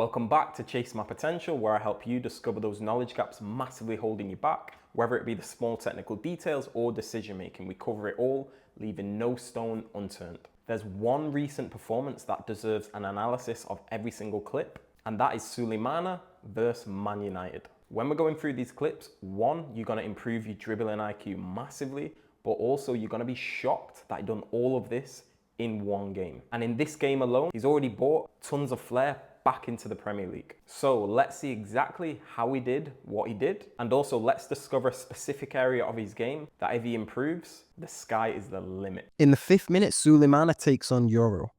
Welcome back to Chase My Potential, where I help you discover those knowledge gaps massively holding you back, whether it be the small technical details or decision making. We cover it all, leaving no stone unturned. There's one recent performance that deserves an analysis of every single clip, and that is Sulemana versus Man United. When we're going through these clips, one, you're going to improve your dribbling IQ massively, but also you're going to be shocked that he's done all of this in one game. And in this game alone, he's already brought tons of flair back into the Premier League. So let's see exactly how he did what he did, and also let's discover a specific area of his game that if he improves, the sky is the limit. In the 5th minute, Sulemana takes on Euro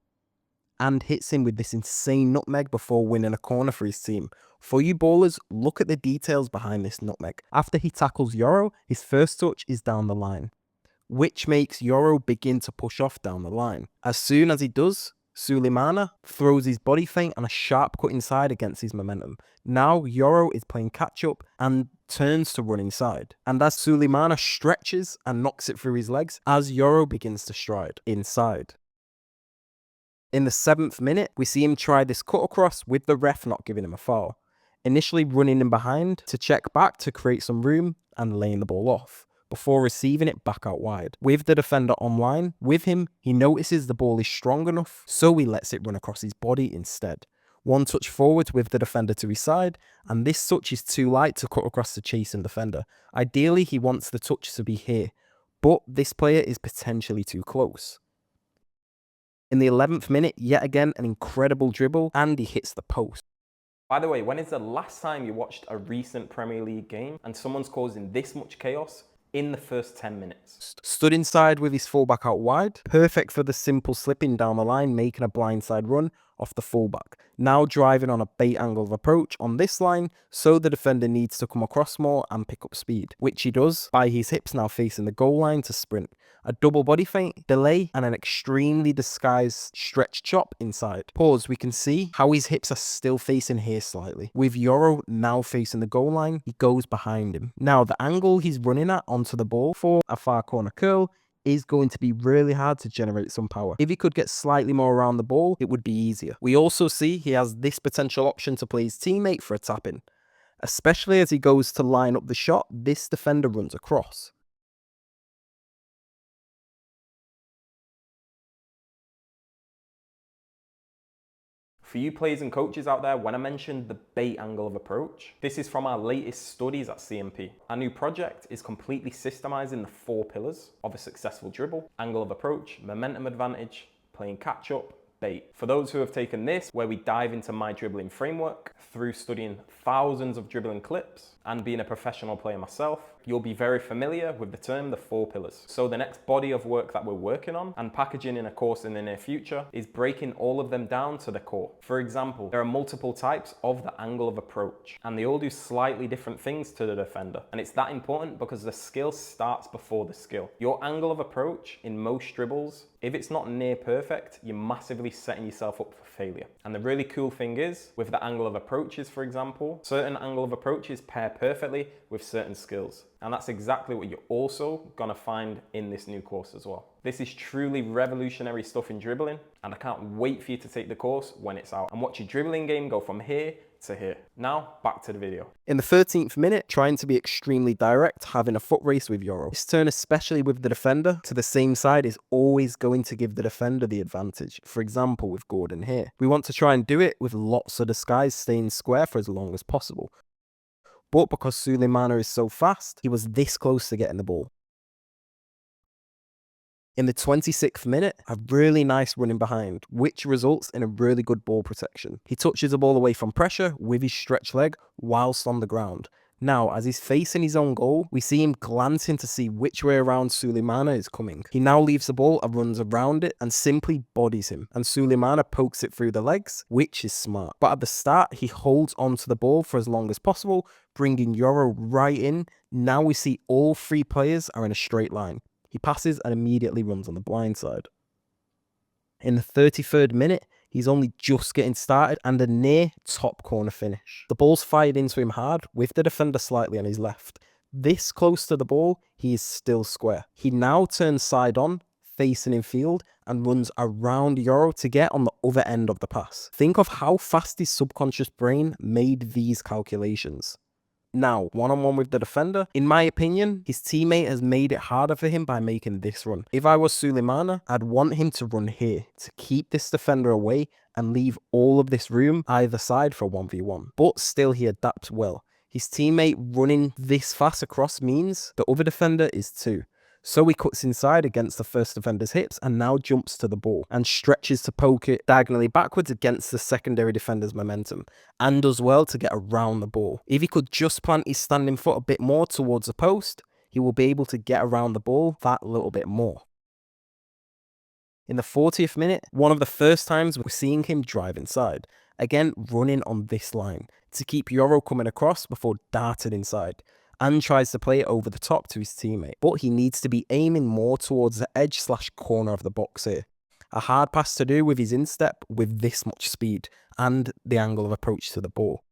and hits him with this insane nutmeg before winning a corner for his team. For you ballers, look at the details behind this nutmeg. After he tackles Euro, his first touch is down the line, which makes Euro begin to push off down the line. As soon as he does, Sulemana throws his body feint and a sharp cut inside against his momentum. Now Euro is playing catch up and turns to run inside. And as Sulemana stretches and knocks it through his legs, as Euro begins to stride inside. In the 7th minute, we see him try this cut across with the ref not giving him a foul. Initially running in behind to check back to create some room and laying the ball off, before receiving it back out wide. With the defender online with him, he notices the ball is strong enough, so he lets it run across his body instead. One touch forward with the defender to his side, and this touch is too light to cut across the chasing defender. Ideally, he wants the touch to be here, but this player is potentially too close. In the 11th minute, yet again an incredible dribble, and he hits the post. By the way, when is the last time you watched a recent Premier League game and someone's causing this much chaos in the first 10 minutes? Stood inside with his fullback out wide, perfect for the simple slipping down the line, making a blindside run off the fullback. Now driving on a bait angle of approach on this line, so the defender needs to come across more and pick up speed, which he does by his hips now facing the goal line to sprint. A double body feint, delay, and an extremely disguised stretch chop inside. Pause, we can see how his hips are still facing here slightly. With Euro now facing the goal line, he goes behind him. Now the angle he's running at onto the ball for a far corner curl is going to be really hard to generate some power. If he could get slightly more around the ball, it would be easier. We also see he has this potential option to play his teammate for a tap-in. Especially as he goes to line up the shot, this defender runs across. For you players and coaches out there, when I mentioned the bait angle of approach, this is from our latest studies at CMP. Our new project is completely systemizing the 4 pillars of a successful dribble: angle of approach, momentum advantage, playing catch up, bait. For those who have taken this, where we dive into my dribbling framework through studying thousands of dribbling clips and being a professional player myself, you'll be very familiar with the term the 4 pillars. So the next body of work that we're working on and packaging in a course in the near future is breaking all of them down to the core. For example, there are multiple types of the angle of approach, and they all do slightly different things to the defender. And it's that important because the skill starts before the skill. Your angle of approach in most dribbles, if it's not near perfect, you're massively setting yourself up for failure. And the really cool thing is, with the angle of approaches, for example, certain angle of approaches pair perfectly with certain skills. And that's exactly what you're also gonna find in this new course as well. This is truly revolutionary stuff in dribbling, and I can't wait for you to take the course when it's out and watch your dribbling game go from here to here. Now, back to the video. In the 13th minute, trying to be extremely direct, having a foot race with Euro. This turn, especially with the defender to the same side, is always going to give the defender the advantage. For example, with Gordon here. We want to try and do it with lots of disguise staying square for as long as possible. But because Sulemana is so fast, he was this close to getting the ball. In the 26th minute, a really nice running behind, which results in a really good ball protection. He touches the ball away from pressure with his stretched leg whilst on the ground. Now, as he's facing his own goal, we see him glancing to see which way around Sulemana is coming. He now leaves the ball and runs around it and simply bodies him. And Sulemana pokes it through the legs, which is smart. But at the start, he holds onto the ball for as long as possible, bringing Euro right in. Now we see all 3 players are in a straight line. He passes and immediately runs on the blind side. In the 33rd minute, he's only just getting started and a near top corner finish. The ball's fired into him hard with the defender slightly on his left. This close to the ball, he is still square. He now turns side on, facing in field, and runs around Euro to get on the other end of the pass. Think of how fast his subconscious brain made these calculations. Now, one-on-one with the defender, in my opinion, his teammate has made it harder for him by making this run. If I was Sulemana, I'd want him to run here to keep this defender away and leave all of this room either side for 1v1. But still, he adapts well. His teammate running this fast across means the other defender is too. So he cuts inside against the first defender's hips and now jumps to the ball and stretches to poke it diagonally backwards against the secondary defender's momentum, and does well to get around the ball. If he could just plant his standing foot a bit more towards the post, he will be able to get around the ball that little bit more. In the 40th minute, one of the first times we're seeing him drive inside, again running on this line to keep Euro coming across before darting inside, and tries to play it over the top to his teammate. But he needs to be aiming more towards the edge/corner of the box here. A hard pass to do with his instep with this much speed and the angle of approach to the ball.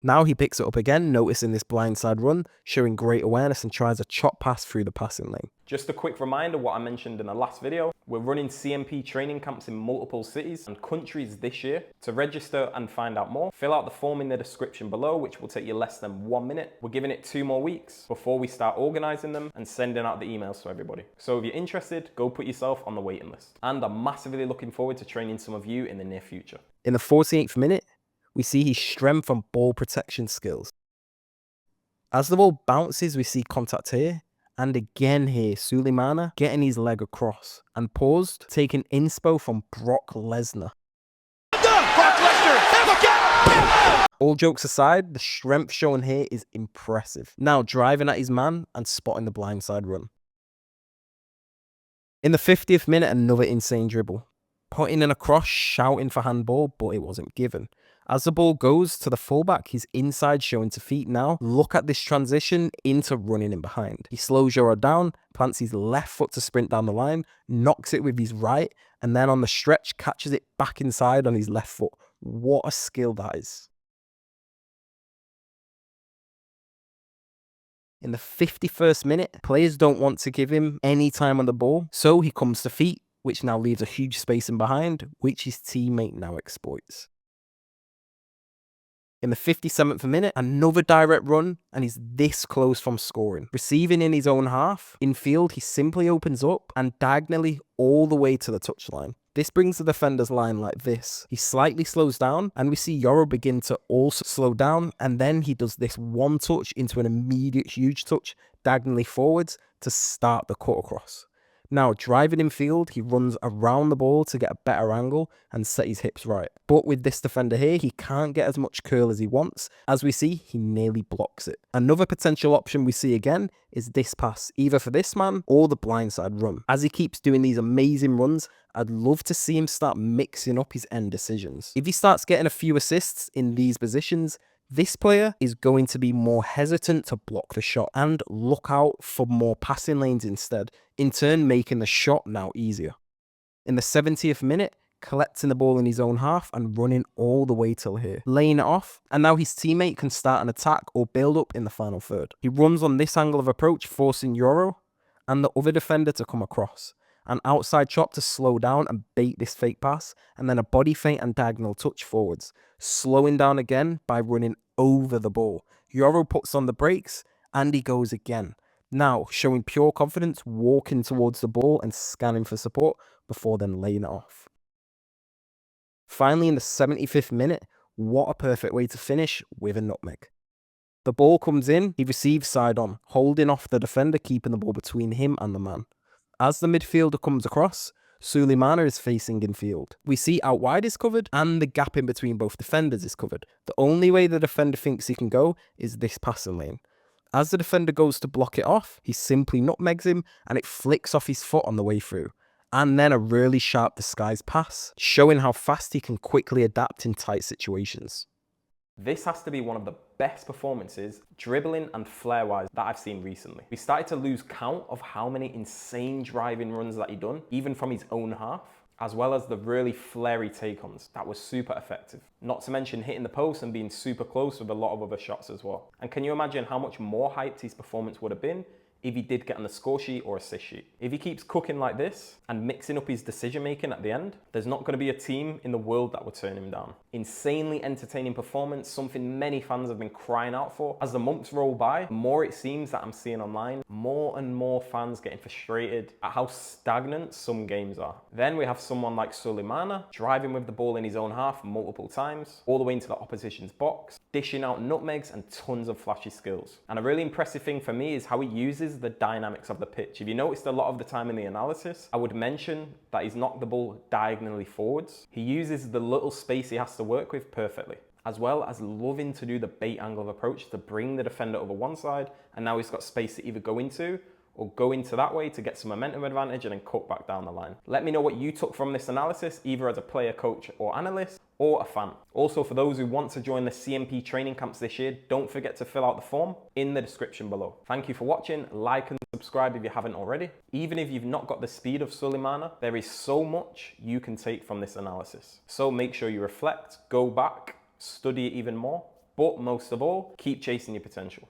Now he picks it up again, noticing this blindside run, showing great awareness, and tries a chop pass through the passing lane. Just a quick reminder what I mentioned in the last video. We're running CMP training camps in multiple cities and countries this year. To register and find out more, fill out the form in the description below, which will take you less than 1 minute. We're giving it 2 more weeks before we start organizing them and sending out the emails to everybody. So if you're interested, go put yourself on the waiting list. And I'm massively looking forward to training some of you in the near future. In the 48th minute, we see his strength and ball protection skills. As the ball bounces, we see contact here, and again here, Sulemana getting his leg across, and paused, taking inspo from Brock Lesnar. All jokes aside, the strength shown here is impressive. Now driving at his man and spotting the blindside run. In the 50th minute, another insane dribble. Putting in a cross, shouting for handball, but it wasn't given. As the ball goes to the fullback, his inside showing to feet now. Look at this transition into running in behind. He slows Euro down, plants his left foot to sprint down the line, knocks it with his right, and then on the stretch, catches it back inside on his left foot. What a skill that is. In the 51st minute, players don't want to give him any time on the ball, so he comes to feet, which now leaves a huge space in behind, which his teammate now exploits. In the 57th minute, another direct run, and he's this close from scoring. Receiving in his own half, in field he simply opens up and diagonally all the way to the touchline. This brings the defender's line like this. He slightly slows down, and we see Euro begin to also slow down, and then he does this one touch into an immediate huge touch diagonally forwards to start the cut across. Now, driving in field, he runs around the ball to get a better angle and set his hips right. But with this defender here, he can't get as much curl as he wants. As we see, he nearly blocks it. Another potential option we see again is this pass, either for this man or the blindside run. As he keeps doing these amazing runs, I'd love to see him start mixing up his end decisions. If he starts getting a few assists in these positions, this player is going to be more hesitant to block the shot and look out for more passing lanes instead, in turn making the shot now easier. In the 70th minute, collecting the ball in his own half and running all the way till here, laying it off, and now his teammate can start an attack or build up in the final third. He runs on this angle of approach, forcing Euro and the other defender to come across. An outside chop to slow down and bait this fake pass, and then a body feint and diagonal touch forwards, slowing down again by running over the ball. Euro puts on the brakes, and he goes again. Now, showing pure confidence, walking towards the ball and scanning for support before then laying it off. Finally, in the 75th minute, what a perfect way to finish with a nutmeg. The ball comes in, he receives side on, holding off the defender, keeping the ball between him and the man. As the midfielder comes across, Sulemana is facing in field. We see out wide is covered and the gap in between both defenders is covered. The only way the defender thinks he can go is this passing lane. As the defender goes to block it off, he simply nutmegs him and it flicks off his foot on the way through. And then a really sharp disguised pass, showing how fast he can quickly adapt in tight situations. This has to be one of the best performances, dribbling and flair-wise, that I've seen recently. We started to lose count of how many insane driving runs that he done, even from his own half, as well as the really flary take-ons. That was super effective. Not to mention hitting the post and being super close with a lot of other shots as well. And can you imagine how much more hyped his performance would have been if he did get on the score sheet or assist sheet. If he keeps cooking like this and mixing up his decision making at the end, there's not going to be a team in the world that would turn him down. Insanely entertaining performance, something many fans have been crying out for. As the months roll by, the more it seems that I'm seeing online, more and more fans getting frustrated at how stagnant some games are. Then we have someone like Sulemana driving with the ball in his own half multiple times, all the way into the opposition's box, dishing out nutmegs and tons of flashy skills. And a really impressive thing for me is how he uses the dynamics of the pitch. If you noticed a lot of the time in the analysis, I would mention that he's knocked the ball diagonally forwards. He uses the little space he has to work with perfectly, as well as loving to do the bait angle of approach to bring the defender over one side, and now he's got space to either go into or go into that way to get some momentum advantage and then cut back down the line. Let me know what you took from this analysis, either as a player, coach, or analyst, or a fan. Also, for those who want to join the CMP training camps this year, don't forget to fill out the form in the description below. Thank you for watching. Like and subscribe if you haven't already. Even if you've not got the speed of Sulemana, there is so much you can take from this analysis. So make sure you reflect, go back, study it even more, but most of all, keep chasing your potential.